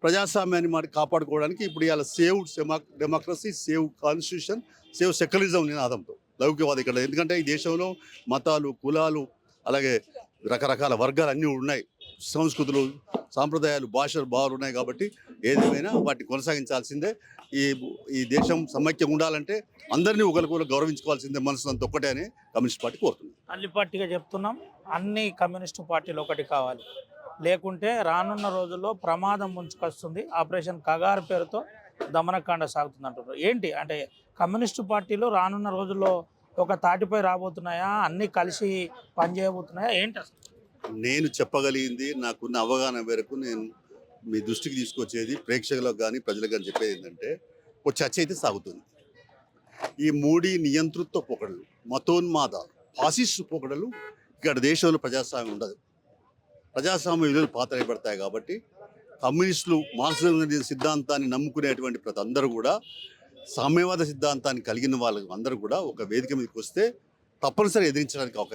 ప్రజాస్వామ్యాన్ని మరి కాపాడుకోవడానికి ఇప్పుడు ఇవాళ save democracy, save constitution, save secularism నినాదంతో లౌకికవాద ఇక్కడ. ఎందుకంటే ఈ దేశంలో మతాలు, కులాలు, అలాగే రకరకాల వర్గాలు అన్నీ ఉన్నాయి, సంస్కృతులు, సాంప్రదాయాలు, భాషలు బాగున్నాయి. కాబట్టి ఏదేమైనా వాటిని కొనసాగించాల్సిందే. ఈ ఈ దేశం సమైక్యంగా ఉండాలంటే అందరినీ ఒకరికొకరు గౌరవించుకోవాల్సిందే, మనసునంత ఒక్కటే అని కమ్యూనిస్ట్ పార్టీ కోరుతుంది. అల్లిపార్టీగా చెప్తున్నాం, అన్ని కమ్యూనిస్టు పార్టీలు ఒకటి కావాలి, లేకుంటే రానున్న రోజుల్లో ప్రమాదం ముంచుకొస్తుంది. ఆపరేషన్ కగారు పేరుతో దమనకాండ సాగుతుంది అంటున్నారు. ఏంటి అంటే కమ్యూనిస్టు పార్టీలు రానున్న రోజుల్లో ఒక తాటిపై రాబోతున్నాయా, అన్నీ కలిసి పనిచేయబోతున్నాయా, ఏంటి అసలు? నేను చెప్పగలిగింది, నాకున్న అవగాహన మేరకు నేను మీ దృష్టికి తీసుకొచ్చేది, ప్రేక్షకులకు కానీ ప్రజలకు కానీ చెప్పేది ఏంటంటే, ఒక చర్చ అయితే సాగుతుంది. ఈ మూడి నియంతృత్వ పోకడలు, మతోన్మాద ఫాసిస్టు పోకడలు ఇక్కడ దేశంలో ప్రజాస్వామ్యం ఉండదు. ప్రజాస్వామ్య విలువలు పాతరైపడతాయి. కాబట్టి కమ్యూనిస్టులు మార్క్సిజం సిద్ధాంతాన్ని నమ్ముకునేటువంటి ప్రతి అందరూ కూడా, సామ్యవాద సిద్ధాంతాన్ని కలిగిన వాళ్ళకి అందరూ కూడా ఒక వేదిక మీదకి వస్తే తప్పనిసరి ఎదిరించడానికి అవకాశం